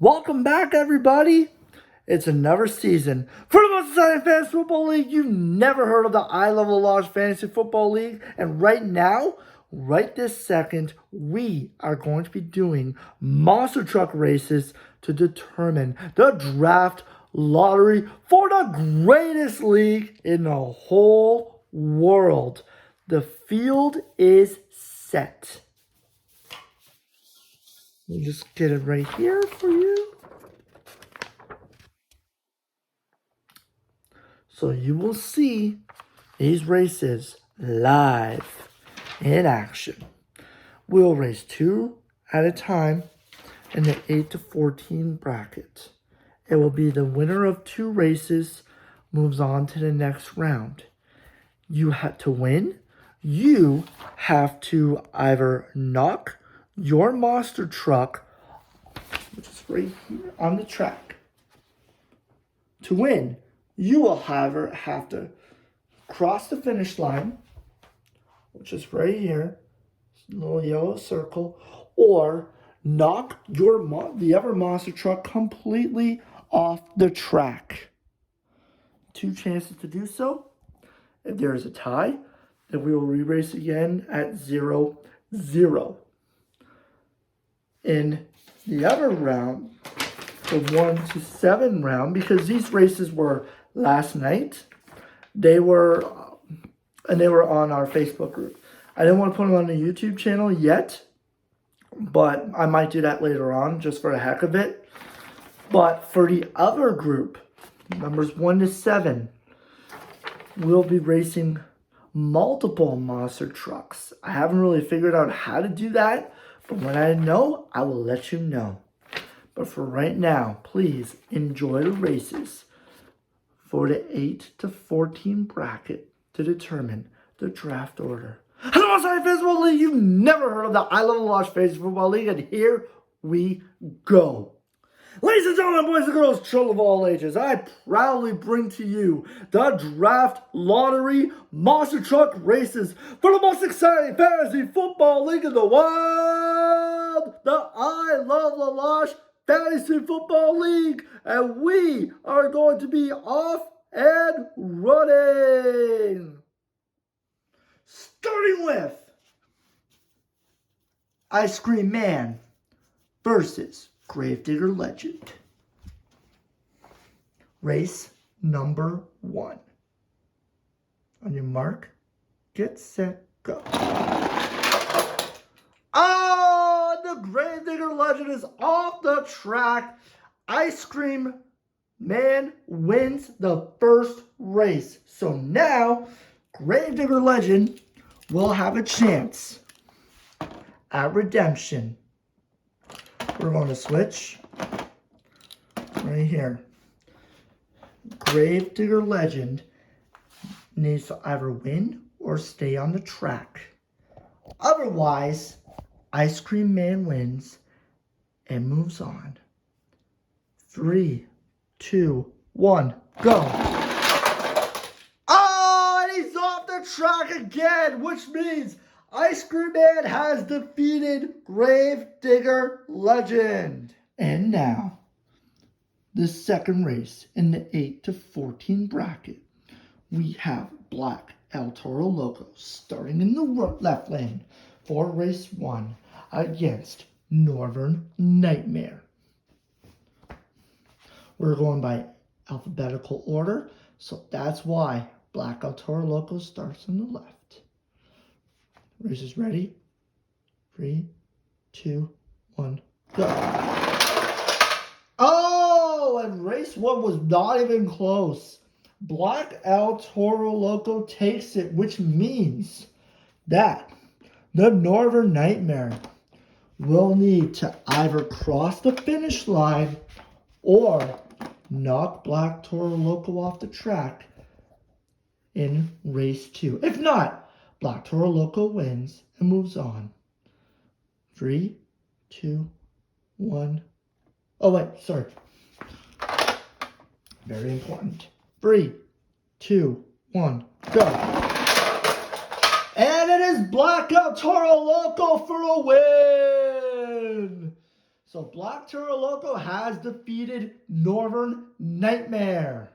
Welcome back, everybody. It's another season for the most exciting fantasy football league. You've never heard of the Loche Fantasy Football League. And right now, right this second, we are going to be doing monster truck races to determine the draft lottery for the greatest league in the whole world. The field is set. Let me just get it right here for you. So you will see these races live in action. We'll race 2 at a time in the 8 to 14 bracket. It will be the winner of 2 races moves on to the next round. You have to win. You have to either knock your monster truck, which is right here on the track. To win, you will, however, have to cross the finish line, which is right here, little yellow circle, or knock the other monster truck completely off the track. 2 chances to do so. If there is a tie, then we will re-race again at 0-0. In the other round, the 1 to 7 round, because these races were last night, they were on our Facebook group. I didn't want to put them on the YouTube channel yet, but I might do that later on just for the heck of it. But for the other group, numbers 1 to 7, we'll be racing multiple monster trucks. I haven't really figured out how to do that, but when I know, I will let you know. But for right now, please enjoy the races for the 8 to 14 bracket to determine the draft order. Hello, Fantasy Football League. You've never heard of the Loche Fantasy Football League, and here we go. Ladies and gentlemen, boys and girls, children of all ages, I proudly bring to you the draft lottery monster truck races for the most exciting fantasy football league in the world, the I Love Loche Fantasy Football League, and we are going to be off and running. Starting with Ice Cream Man versus Gravedigger Legend. Race number 1. On your mark, get set, go. Oh, the Gravedigger Legend is off the track. Ice Cream Man wins the first race. So now, Gravedigger Legend will have a chance at redemption. We're going to switch right here. Gravedigger Legend needs to either win or stay on the track. Otherwise, Ice Cream Man wins and moves on. 3, 2, 1, go. Oh, and he's off the track again, which means Ice Cream Man has defeated Gravedigger Legend. And now, the second race in the 8 to 14 bracket. We have Black El Toro Loco starting in the left lane for race 1 against Northern Nightmare. We're going by alphabetical order, so that's why Black El Toro Loco starts on the left. Race is ready. 3, 2, 1, go. Oh, and race 1 was not even close. Black El Toro Loco takes it, which means that the Northern Nightmare will need to either cross the finish line or knock Black Toro Loco off the track in race 2. If not, Black Toro Loco wins and moves on. 3, 2, 1. Oh, wait, sorry. Very important. 3, 2, 1, go. And it is Black El Toro Loco for a win. So Black Toro Loco has defeated Northern Nightmare.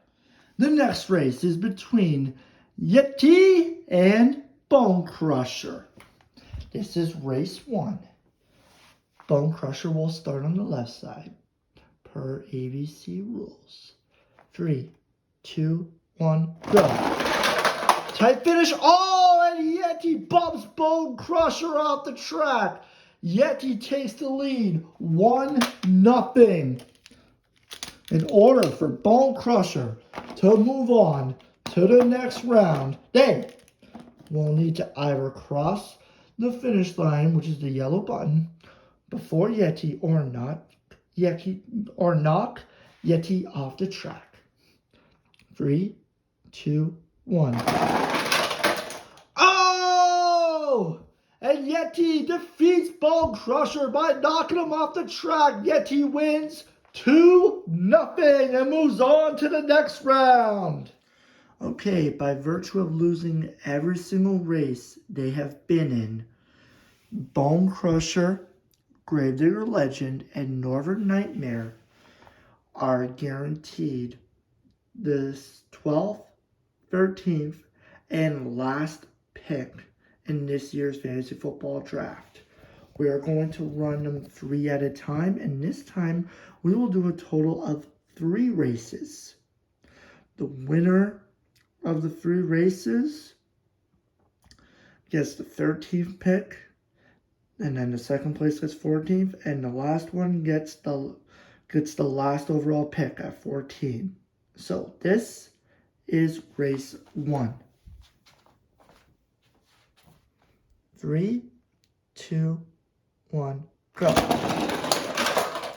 The next race is between Yeti and Bone Crusher. This is race 1. Bone Crusher will start on the left side per ABC rules. 3, 2, 1, go. Tight finish. Oh, and Yeti bumps Bone Crusher off the track. Yeti takes the lead, 1-0. In order for Bone Crusher to move on to the next round, they will need to either cross the finish line, which is the yellow button, before Yeti, or knock Yeti off the track. 3, 2, 1. Oh! And Yeti defeats Bone Crusher by knocking him off the track. Yeti wins 2-0 and moves on to the next round. Okay, by virtue of losing every single race they have been in, Bone Crusher, Gravedigger Legend, and Northern Nightmare are guaranteed the 12th, 13th, and last pick in this year's fantasy football draft. We are going to run them 3 at a time, and this time we will do a total of 3 races. The winner of the 3 races gets the 13th pick, and then the second place gets 14th, and the last one gets the last overall pick at 14. So this is race 1. 3, 2, 1, go.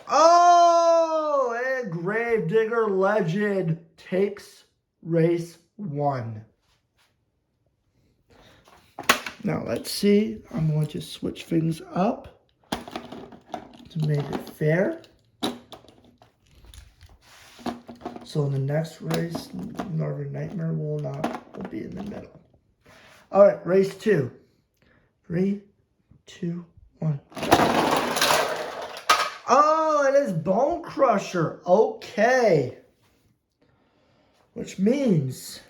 Oh, and Gravedigger Legend takes race 1. Now let's see. I'm going to switch things up to make it fair. So in the next race, Northern Nightmare will be in the middle. All right, race 2. 3, 2, 1. Oh, it is Bone Crusher. Okay. Which means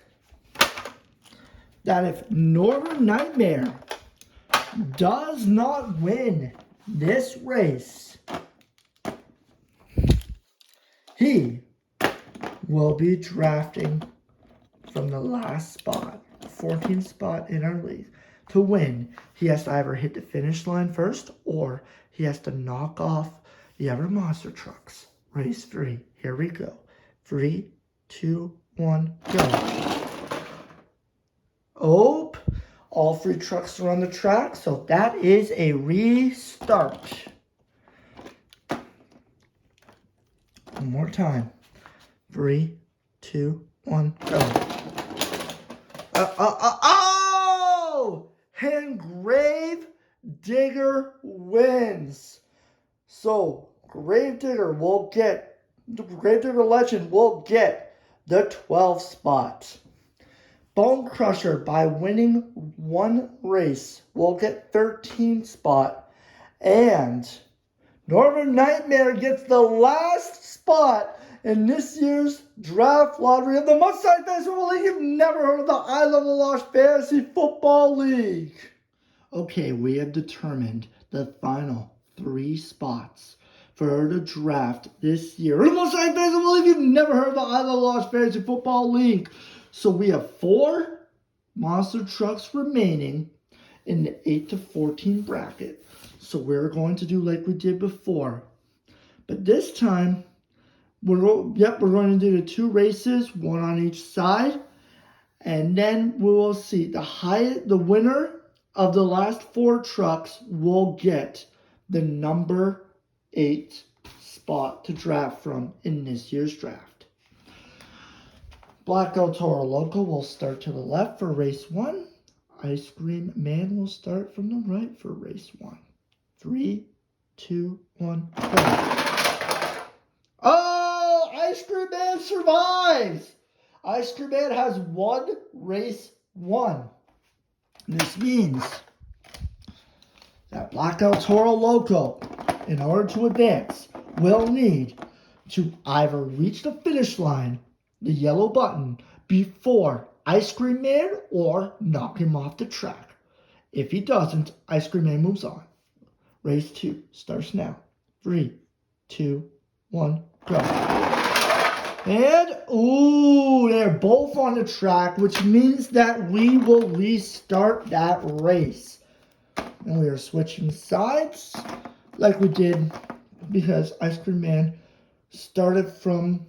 that if Northern Nightmare does not win this race, he will be drafting from the last spot, 14th spot in our league. To win, he has to either hit the finish line first, or he has to knock off the other monster trucks. Race 3. Here we go. 3, 2, 1, go. Oh, all 3 trucks are on the track, so that is a restart. One more time. 3, 2, 1, go. Oh! And Gravedigger wins. So Gravedigger Legend will get the 12th spot. Bone Crusher, by winning 1 race, will get 13th spot. And Northern Nightmare gets the last spot in this year's draft lottery of the Must-Start Fantasy Football League. You've never heard of the I Love the Loche Fantasy Football League. Okay, we have determined the final 3 spots for the draft this year. The Must-Start Fantasy Football League. You've never heard of the I Love the Loche Fantasy Football League. So we have 4 monster trucks remaining in the 8 to 14 bracket. So we're going to do like we did before. But this time, we're going to do the 2 races, 1 on each side. And then we will see the winner of the last 4 trucks will get the number 8 spot to draft from in this year's draft. Black Toro Loco will start to the left for race 1. Ice Cream Man will start from the right for race 1. 3, 2, 1, go. Oh, Ice Cream Man survives. Ice Cream Man has won race 1. This means that Black Toro Loco in order to advance, will need to either reach the finish line, the yellow button, before Ice Cream Man or knock him off the track. If he doesn't, Ice Cream Man moves on. Race 2 starts now. 3, 2, 1, go. And, ooh, they're both on the track, which means that we will restart that race. And we are switching sides like we did because Ice Cream Man started from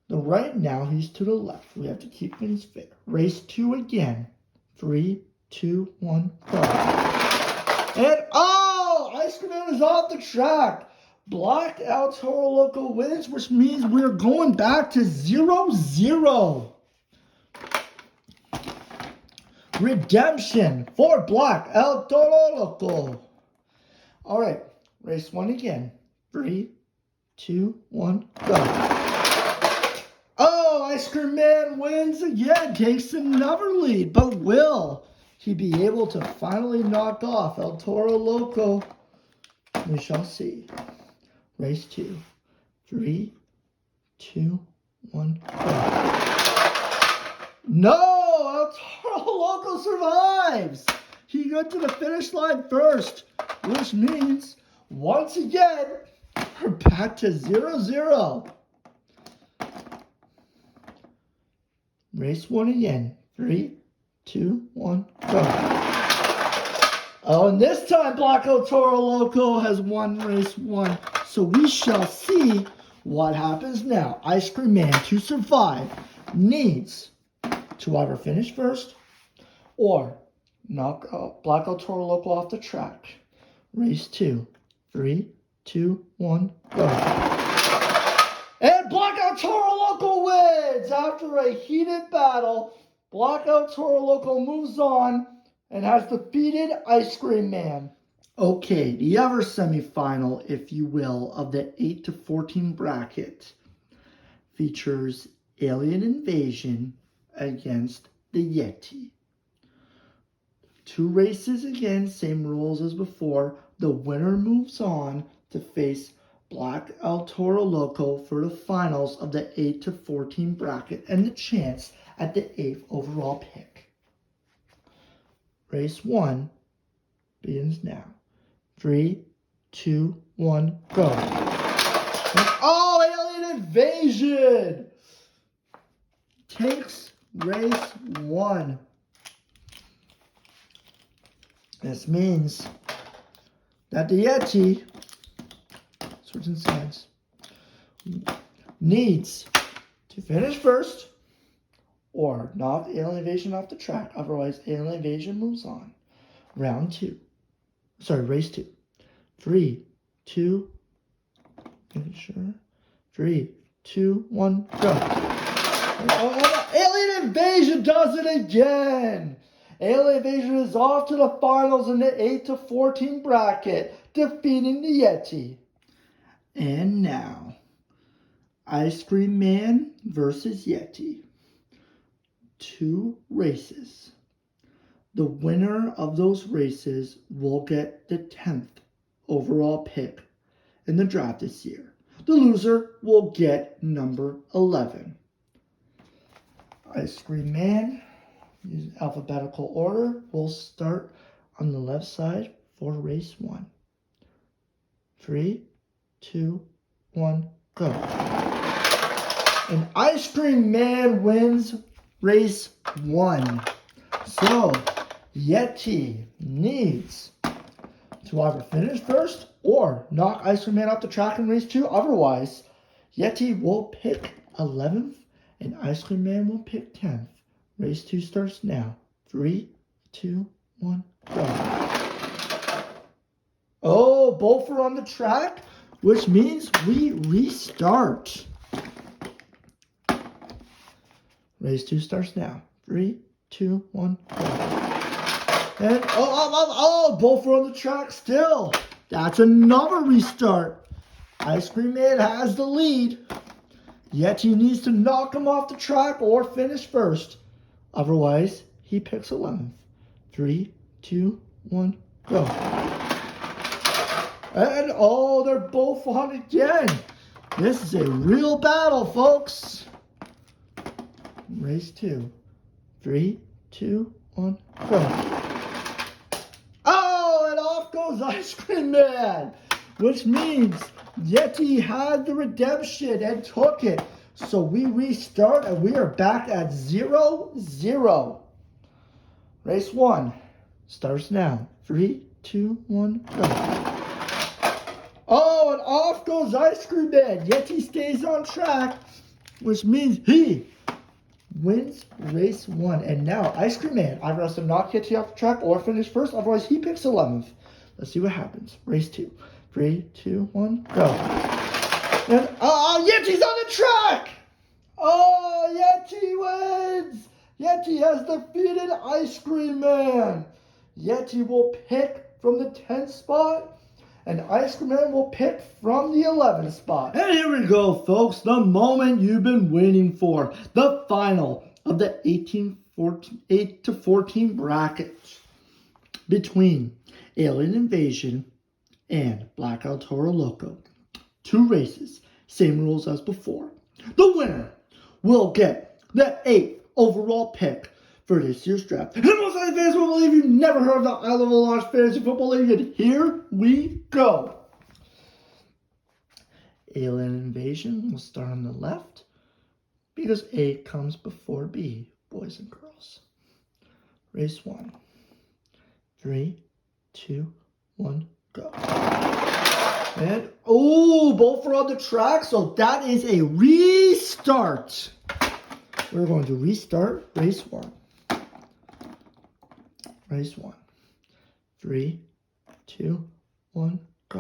the right. Now he's to the left. We have to keep things fair. Race 2 again. 3, 2, 1, go. And, oh, Ice Cream Man is off the track. Black El Toro Loco wins, which means we're going back to 0-0. Redemption for Black El Toro Loco. All right, race 1 again. 3, 2, 1, go. Oh, Ice Cream Man wins again, takes another lead, but will he be able to finally knock off El Toro Loco? We shall see. Race 2. 3, 2, 1, go. No! El Toro Loco survives! He got to the finish line first, which means, once again, we're back to 0-0. Race 1 again. 3, 2, 1, go. Oh, and this time Black El Toro Loco has won race 1. So we shall see what happens now. Ice Cream Man, to survive, needs to either finish first or knock Black El Toro Loco off the track. Race 2. 3, 2, 1, go. And Black El Toro Loco wins! After a heated battle, Black El Toro Loco moves on and has defeated Ice Cream Man. Okay, the other semifinal, if you will, of the 8 to 14 bracket features Alien Invasion against the Yeti. 2 races again, same rules as before. The winner moves on to face Black El Toro Loco for the finals of the 8 to 14 bracket and the chance at the 8th overall pick. Race 1 begins now. 3, 2, 1, go. And, oh, Alien Invasion takes race 1. This means that the Yeti, switching sides, needs to finish first or knock Alien Invasion off the track. Otherwise, Alien Invasion moves on. Race 2. 3, 2, make sure. 3, 2, 1, go. Alien Invasion does it again. Alien Invasion is off to the finals in the 8 to 14 bracket, defeating the Yeti. And now, Ice Cream Man versus Yeti. 2 races. The winner of those races will get the 10th overall pick in the draft this year. The loser will get number 11. Ice Cream Man, in alphabetical order, will start on the left side for race 1. 3, 2, 1, go. And Ice Cream Man wins race 1. So, Yeti needs to either finish first or knock Ice Cream Man off the track in race 2. Otherwise, Yeti will pick 11th and Ice Cream Man will pick 10th. Race 2 starts now. 3, 2, 1, go. Oh, both are on the track, which means we restart. Race 2 starts now. 3, 2, 1, go. And both are on the track still. That's another restart. Ice Cream Man has the lead. Yeti needs to knock him off the track or finish first. Otherwise, he picks 11th. 3, 2, 1, go. And oh, they're both on again. This is a real battle, folks. Race 2. 3, 2, 1, go. Oh, and off goes Ice Cream Man, which means Yeti had the redemption and took it. So we restart and we are back at 0-0. Race 1 starts now. 3, 2, 1, go. Oh, and off goes Ice Cream Man. Yeti stays on track, which means he wins race 1. And now Ice Cream Man either has to knock Yeti off the track or finish first. Otherwise, he picks 11th. Let's see what happens. Race 2. 3, 2, 1, go. And Yeti's on the track. Oh, Yeti wins. Yeti has defeated Ice Cream Man. Yeti will pick from the 10th spot, and Ice Cream Man will pick from the 11th spot. And here we go, folks. The moment you've been waiting for. The final of the 8 to 14 brackets between Alien Invasion and Blackout Toro Loco. 2 races, same rules as before. The winner will get the 8th overall pick for this year's draft. And most of the fans will believe you've never heard of the I Love Loche Fantasy Football League. And here we go. Alien Invasion will start on the left because A comes before B, boys and girls. Race 1. 3, 2, 1, go. And, both are on the track, so that is a restart. We're going to restart race 1. Race 1. 3, 2, 1, go.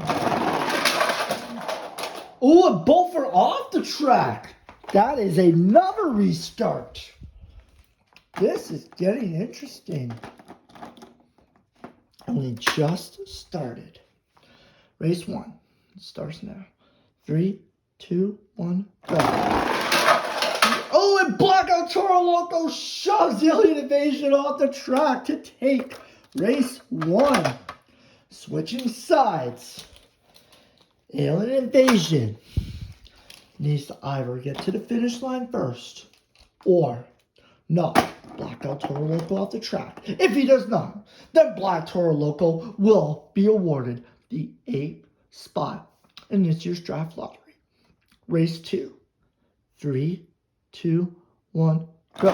And both are off the track. That is another restart. This is getting interesting. And we just started. Race 1 starts now. 3, 2, 1, go. And Blackout Toro Loco shoves Alien Invasion off the track to take race 1. Switching sides. Alien Invasion needs to either get to the finish line first or knock Blackout Toro Loco off the track. If he does not, then Black Toro Loco will be awarded the 8th spot in this year's draft lottery. Race 2. 3, 2, 1, go.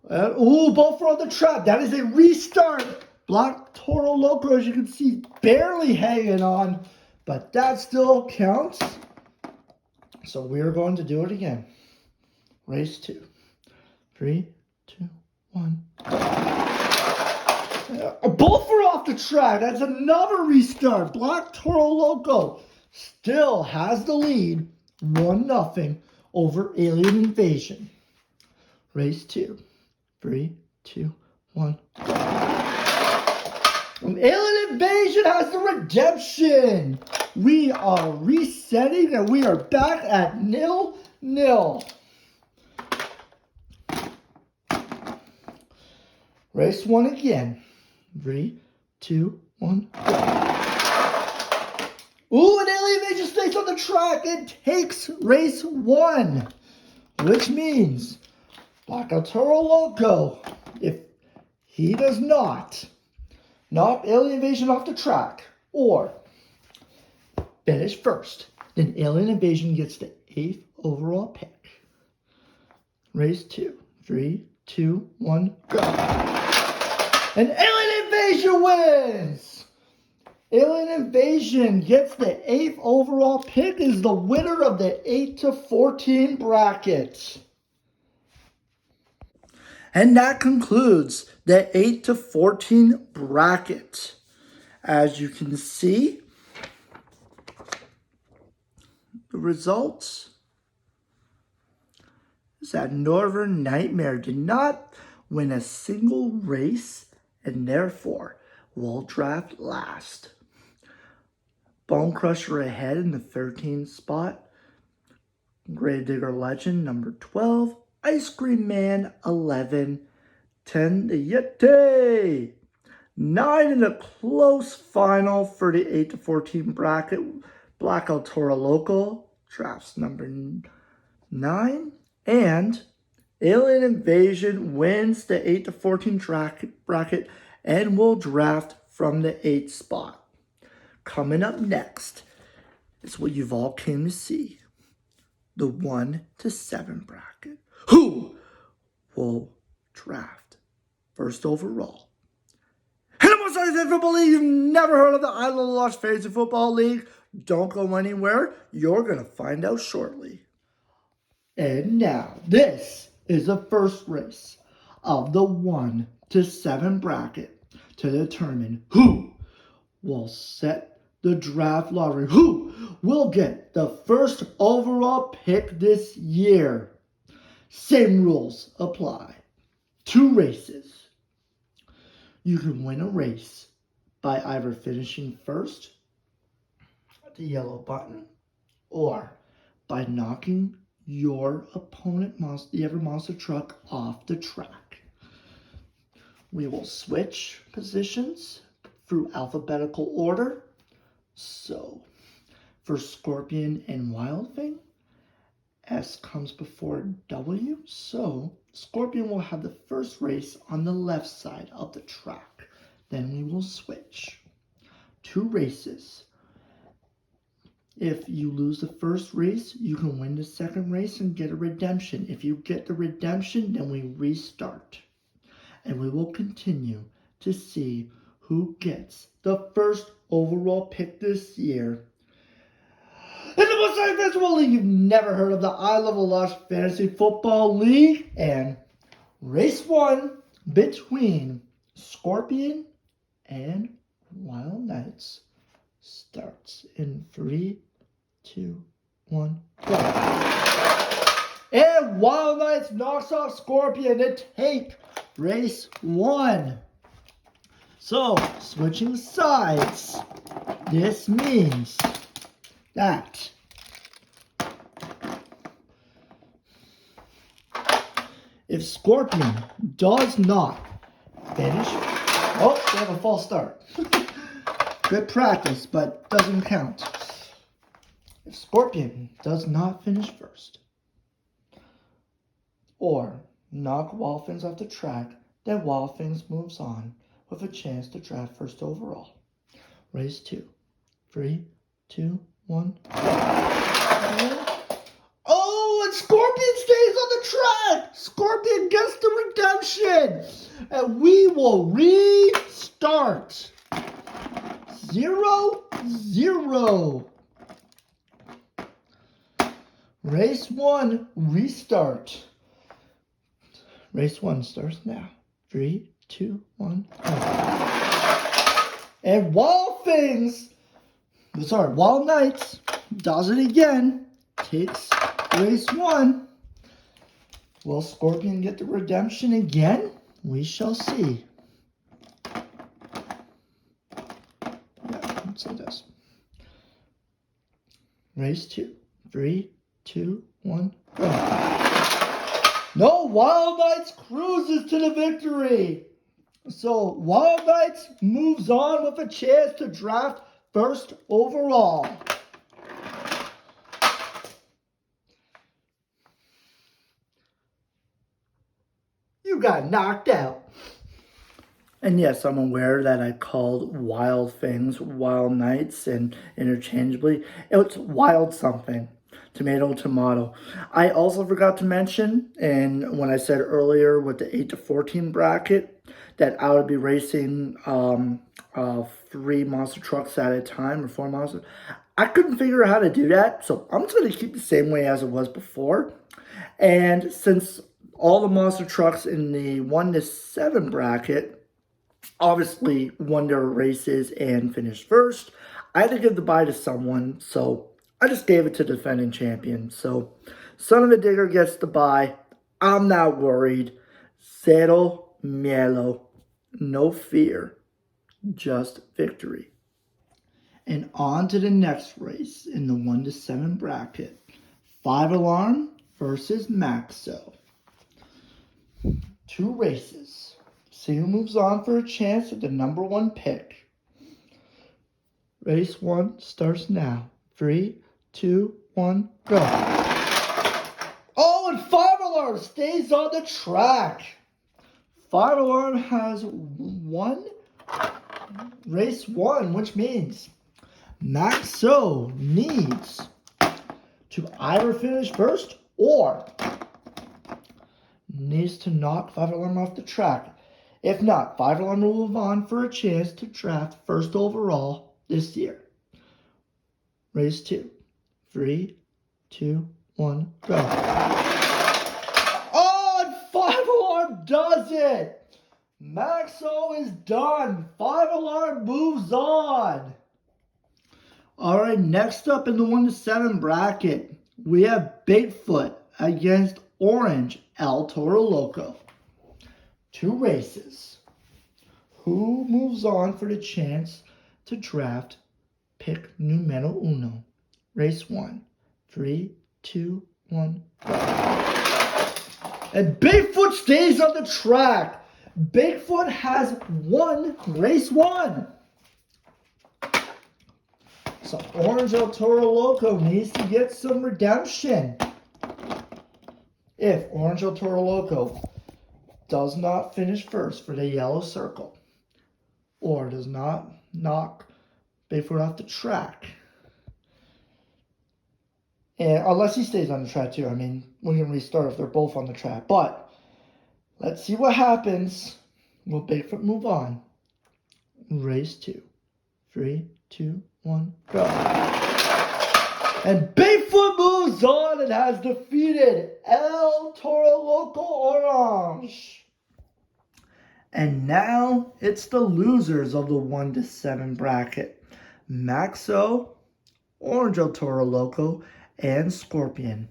And, both are on the track. That is a restart. Black Toro Loco, as you can see, barely hanging on, but that still counts. So we're going to do it again. Race 2. 3, 2, 1, go. Both are off the track. That's another restart. Black Toro Loco still has the lead, 1-0 over Alien Invasion. Race 2. 3, 2, 1, go. And Alien Invasion has the redemption. We are resetting and we are back at 0-0. Race 1 again. 3, 2, 1, go. And Alien Invasion stays on the track and takes race 1. Which means Blackout Toro Loco, if he does not knock Alien Invasion off the track or finish first, then Alien Invasion gets the 8th overall pick. Race 2. 3, 2, 1, go. And Alien Invasion wins! Alien Invasion gets the 8th overall pick, is the winner of the 8 to 14 bracket. And that concludes the 8 to 14 bracket. As you can see, the results is that Northern Nightmare did not win a single race and therefore will draft last. Bone Crusher ahead in the 13th spot. Gravedigger Legend number 12. Ice Cream Man 11. 10 the Yeti. 9 in a close final for the 8 to 14 bracket. Blackout Toro Local drafts number 9. And Alien Invasion wins the 8 to 14 bracket and will draft from the 8th spot. Coming up next is what you've all came to see. The 1 to 7 bracket. Who will draft first overall? And I'm sorry, Football League. You've never heard of the Island of Loche Fantasy Football League? Don't go anywhere. You're going to find out shortly. And now, this is the first race of the 1 to 7 bracket to determine who will set the draft lottery. Who will get the first overall pick this year? Same rules apply. 2 races. You can win a race by either finishing first at the yellow button or by knocking your opponent, the other monster truck, off the track. We will switch positions through alphabetical order. So, for Scorpion and Wild Thing, S comes before W. So, Scorpion will have the first race on the left side of the track. Then we will switch. 2 races. If you lose the first race, you can win the second race and get a redemption. If you get the redemption, then we restart. And we will continue to see who gets the first overall pick this year. In the most invisible league you've never heard of, the I Love a Loche Fantasy Football League. And race 1 between Scorpion and Wild Knights starts in 3, 2, 1, go. And Wild Knights knocks off Scorpion to take race 1. So, switching sides, this means that if Scorpion does not finish, oh, they have a false start. Good practice, but doesn't count. If Scorpion does not finish first, or knock Wild Things off the track, then Wild Things moves on with a chance to draft first overall. Race 2. 3, 2, 1. Oh, and Scorpion stays on the track. Scorpion gets the redemption. And we will restart. 0-0. Race 1, restart. Race 1 starts now. 3, 2, 1, go. And Wild Knights does it again. Takes race 1. Will Scorpion get the redemption again? We shall see. Yeah, let's say this. Race 2. 3, 2, 1, go. No, Wild Knights cruises to the victory. So, Wild Knights moves on with a chance to draft first overall. You got knocked out. And yes, I'm aware that I called Wild Things Wild Knights and interchangeably. It's Wild something. Tomato, tomato. I also forgot to mention, and when I said earlier with the 8 to 14 bracket, that I would be racing 3 monster trucks at a time, or 4 monsters. I couldn't figure out how to do that, so I'm just going to keep the same way as it was before. And since all the monster trucks in the 1 to 7 bracket obviously won their races and finished first, I had to give the bye to someone, so I just gave it to the defending champion. So, Son of a Digger gets the bye. I'm not worried. Cero miedo. No fear. Just victory. And on to the next race in the 1 to 7 bracket. 5 Alarm versus Maxo. 2 races. See who moves on for a chance at the number 1 pick. Race 1 starts now. 3, 2, 1, go. Oh, and 5 Alarm stays on the track. 5 Alarm has won race 1, which means Maxo needs to either finish first or needs to knock 5 Alarm off the track. If not, 5 Alarm will move on for a chance to draft first overall this year. Race 2. 3, 2, 1, go. Oh, and 5 Alarm does it! Maxo is done. 5 Alarm moves on. Alright, next up in the 1 to 7 bracket, we have Bigfoot against Orange El Toro Loco. 2 races. Who moves on for the chance to draft pick numero uno? Race 1. 3, 2, 1, go. And Bigfoot stays on the track. Bigfoot has won race 1. So Orange El Toro Loco needs to get some redemption. If Orange El Toro Loco does not finish first for the yellow circle, or does not knock Bigfoot off the track, and unless he stays on the track too, I mean, we can restart if they're both on the track. But let's see what happens. Will Bigfoot move on? Race 2. 3, 2, 1, go. And Bigfoot moves on and has defeated El Toro Loco Orange. And now it's the losers of the 1 to 7 bracket. Maxo, Orange El Toro Loco, and Scorpion.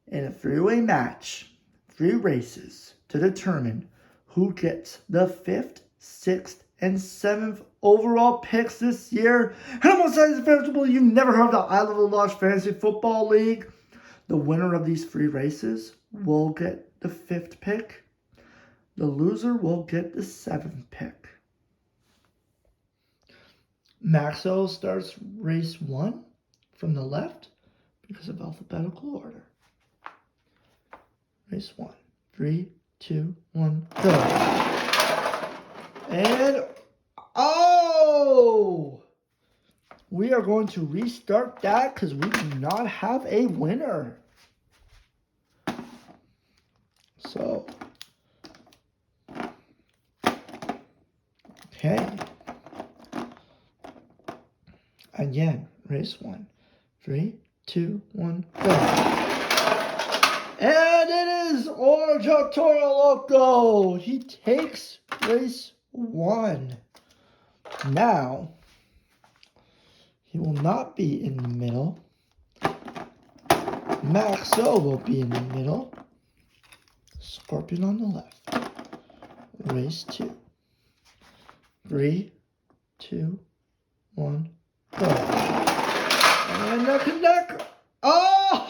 In a 3-way match, 3 races to determine who gets the 5th, 6th, and 7th overall picks this year. And I'm excited for you never heard of the I Love the Loche Fantasy Football League. The winner of these 3 races will get the 5th pick. The loser will get the 7th pick. Maxo starts race 1 from the left because of alphabetical order. Race 1. 3, 2, 1, go. And, oh! We are going to restart that because we do not have a winner. So, okay. Again, race 1. 3, 2, 1, go. And it is Orange El Toro Loco. He takes race 1. Now, he will not be in the middle. Maxo will be in the middle. Scorpion on the left. Race 2. 3, 2, 1, go. And neck and neck. Oh!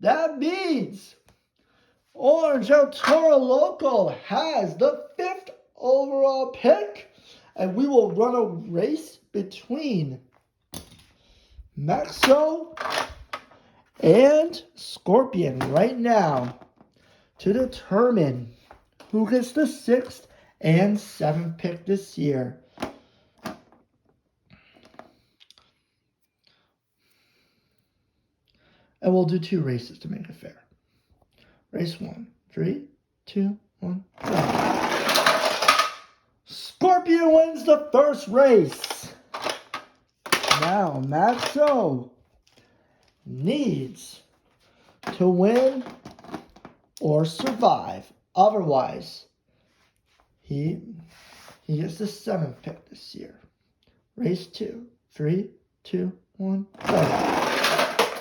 That means Orange El Toro Loco has the 5th overall pick. And we will run a race between Maxo and Scorpion right now to determine who gets the 6th and 7th pick this year. And we'll do 2 races to make it fair. Race 1. 3, 2, 1, go. Scorpion wins the first race. Now, Maxo needs to win or survive. Otherwise, he gets the 7th pick this year. Race 2. 3, 2, 1, go.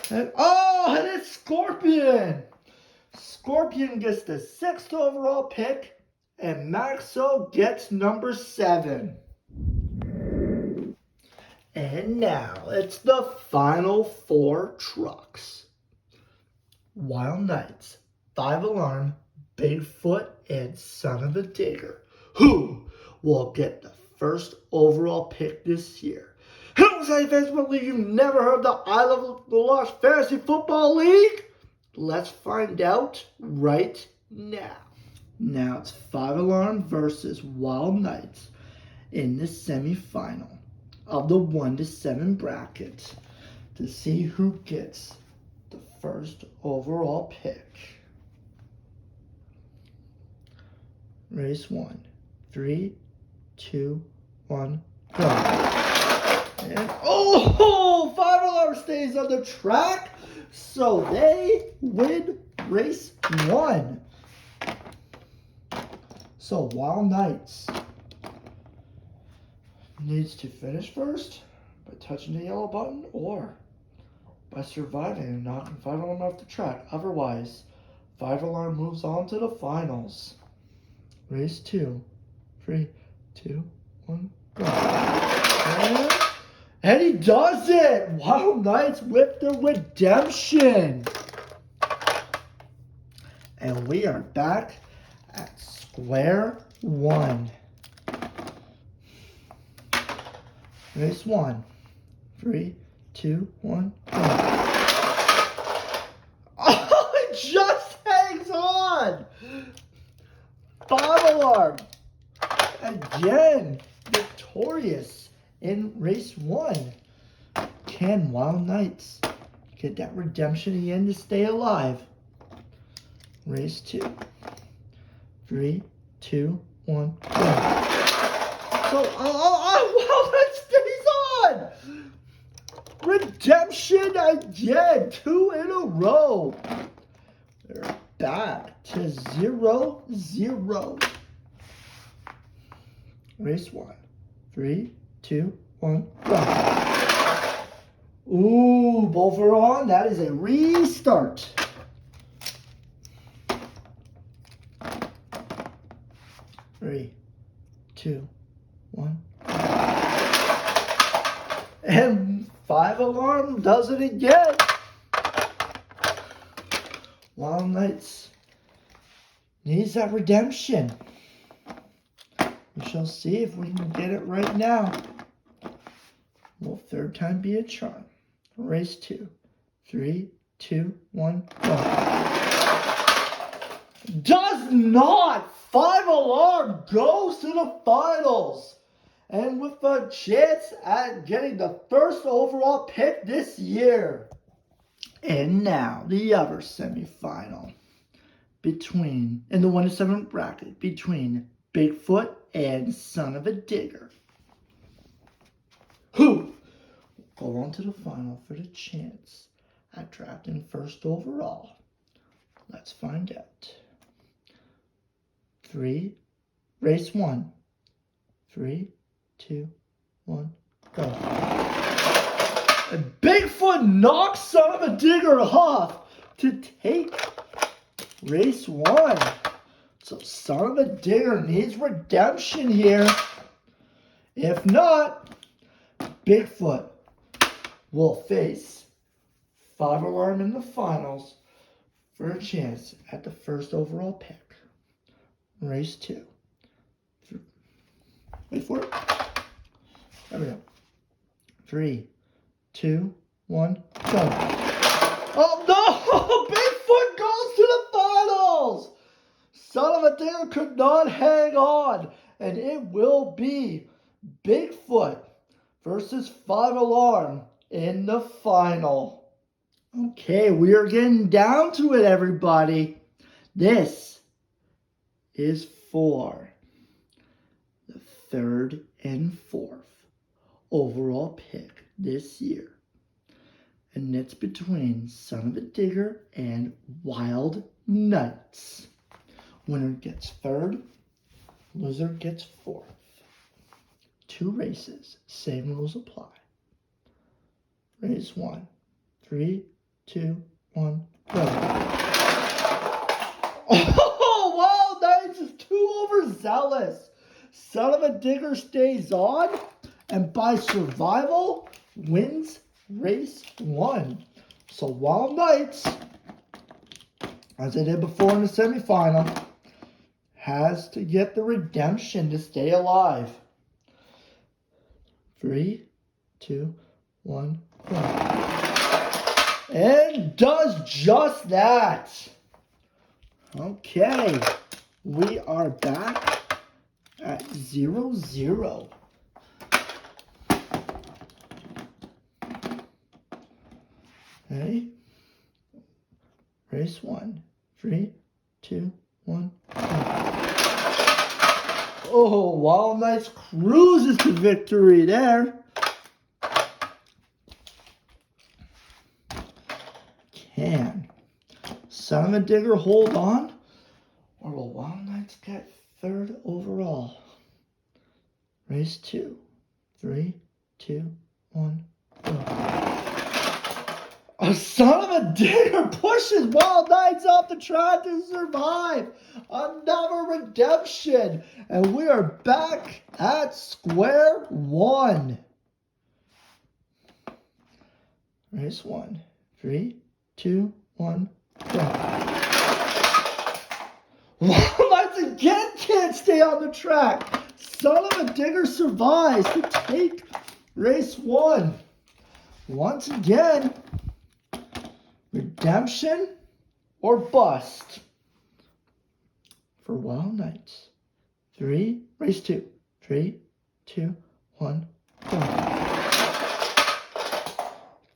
And it's Scorpion. Scorpion gets the 6th overall pick. And Maxo gets number 7. And now it's the final 4 trucks. Wild Knights, 5 Alarm, Bigfoot and Son of a Digger. Who will get the first overall pick this year? Hello, fans, believe you've never heard the I Love the Loche Fantasy Football League? Let's find out right now. Now it's 5 Alarm versus Wild Knights in the semifinal of the 1 to 7 bracket to see who gets the first overall pick. Race 1. 3, 2, 1, go. And 5 Alarm stays on the track, so they win race 1. So Wild Knights needs to finish first by touching the yellow button or by surviving and knocking 5 Alarm off the track. Otherwise, 5 Alarm moves on to the finals. Race 2. 3, 2, 1, go. And he does it! Wild Knights with the redemption. And we are back at square one. Race 1. 3, 2, 1, go. Oh, it just hangs on! 5 Alarm again victorious in race 1. Can Wild Knights get that redemption again to stay alive? Race 2. 3, 2, 1, go. So Wild Knights stays on. Redemption again, 2 in a row. They're back to 0-0. Race 1. 3, 2, 1, go. Ooh, both are on. That is a restart. Three, 2, 1. And 5 Alarm does it again. Wild Knights needs that redemption. We shall see if we can get it right now. Will third time be a charm? Race 2. 3, 2, 1, go. Does not! 5 Alarm goes to the finals. And with a chance at getting the first overall pick this year. And now, the other semifinal in the 1 to 7 bracket between Bigfoot and Son of a Digger. Who will go on to the final for the chance at drafting first overall? Let's find out. 3, race 1. 3, 2, 1, go. And Bigfoot knocks Son of a Digger off to take race 1. So Son of a Digger needs redemption here. If not, Bigfoot will face 5 Alarm in the finals for a chance at the first overall pick. Race 2. Wait for it. There we go. 3, 2, 1, go. Oh no! Bigfoot goes to the finals! Son of a Digger could not hang on. And it will be Bigfoot versus 5 Alarm in the final. Okay, we are getting down to it, everybody. This is for the 3rd and 4th overall pick this year. And it's between Son of a Digger and Wild Knights. Winner gets 3rd, loser gets 4th. 2 races, same rules apply. Race 1. 3, 2, 1, go. Oh, Wild Knights is too overzealous. Son of a Digger stays on and by survival wins race 1. So Wild Knights, as they did before in the semifinal, has to get the redemption to stay alive. 3, 2, 1, go. And does just that. Okay, we are back at 0-0. Okay, race 1. 3, 2, 1. Oh, Wild Knights cruises to victory there. Can Son of a Digger hold on? Or will Wild Knights get 3rd overall? Race 2. 3, 2, 1, go. A Son of a Digger pushes Wild Knights off the track to survive. Another redemption. And we are back at square one. Race 1. 3, 2, 1, go. Wild Knights again can't stay on the track. Son of a Digger survives to take race 1. Once again, redemption or bust for Wild Knights. Race 2. 3, 2, 1, go.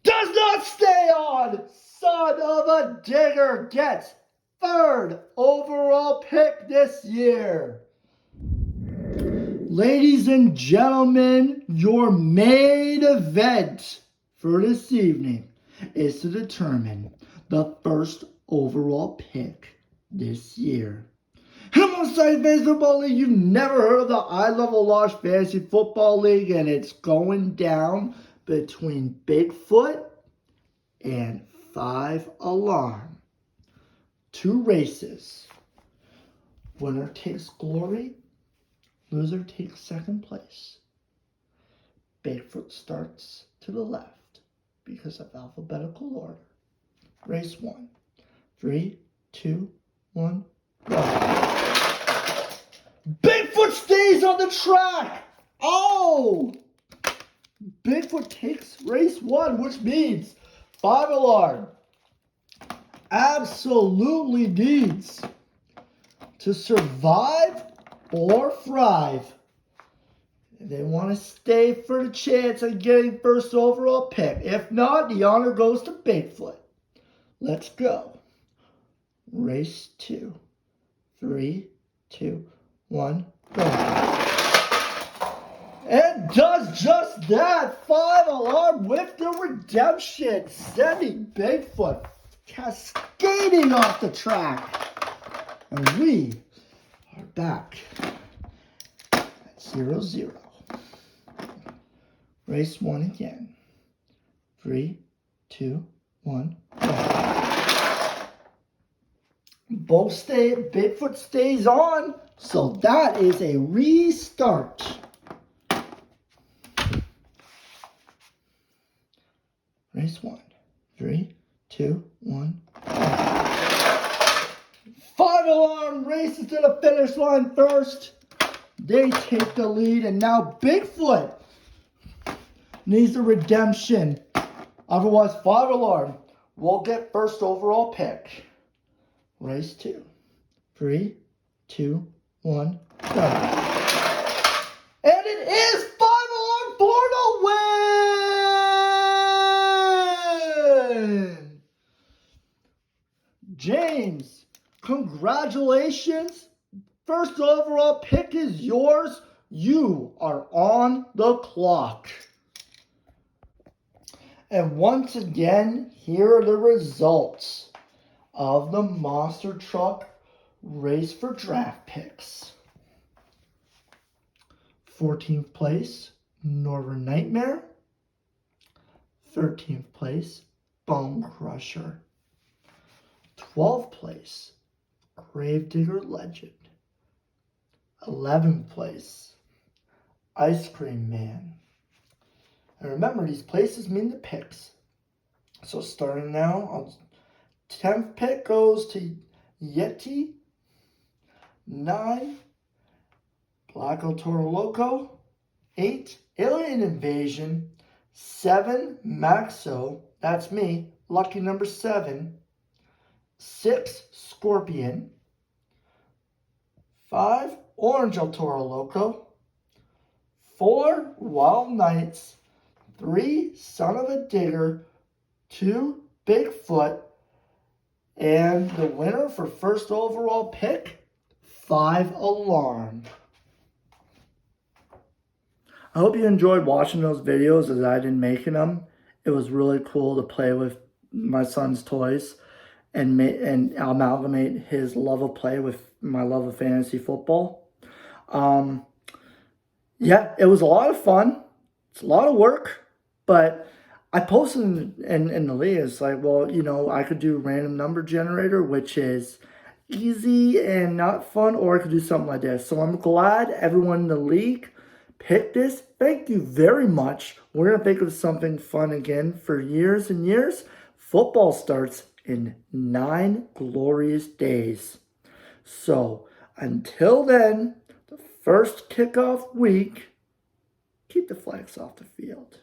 Does not stay on. Son of a Digger gets 3rd overall pick this year. Ladies and gentlemen, your main event for this evening is to determine the 1st overall pick this year. Homicide Fantasy Football League, you've never heard of the I Level Loche Fantasy Football League, and it's going down between Bigfoot and 5 Alarm. 2 races. Winner takes glory, loser takes 2nd place. Bigfoot starts to the left because of alphabetical order. Race 1. 3, 2, 1, go. Bigfoot stays on the track. Oh! Bigfoot takes race 1, which means 5 Alarm absolutely needs to survive or thrive. They want to stay for the chance of getting 1st overall pick. If not, the honor goes to Bigfoot. Let's go. Race 2. 3, 2, 1, go. And does just that. 5 Alarm with the redemption, sending Bigfoot cascading off the track. And we are back at 0-0. Race 1 again. 3, 2, 1, go. Bigfoot stays on, so that is a restart. Race 1. 3, 2, 1, go. 5 Alarm races to the finish line first. They take the lead, and now Bigfoot needs a redemption. Otherwise, 5 Alarm will get 1st overall pick. Race 2. 3, 2, 1, go. And it is 5 Alarm for the win! James, congratulations. 1st overall pick is yours. You are on the clock. And once again, here are the results of the Monster Truck Race for Draft Picks. 14th place, Northern Nightmare. 13th place, Bone Crusher. 12th place, Gravedigger Legend. 11th place, Ice Cream Man. And remember, these places mean the picks. So starting now, 10th pick goes to Yeti. 9, Blacko Toro Loco, 8, Alien Invasion, 7, Maxo, that's me, lucky number 7, 6, Scorpion, 5, Orange El Toro Loco, 4, Wild Knights, 3, Son of a Digger, 2, Bigfoot, and the winner for first overall pick, 5 Alarm. I hope you enjoyed watching those videos as I did making them. It was really cool to play with my son's toys and amalgamate his love of play with my love of fantasy football. Yeah, it was a lot of fun. It's a lot of work, but I posted in the league. It's like, well, you know, I could do random number generator, which is easy and not fun, or I could do something like this. So I'm glad everyone in the league picked this. Thank you very much. We're going to think of something fun again for years and years. Football starts in 9 glorious days. So until then, the first kickoff week, keep the flags off the field.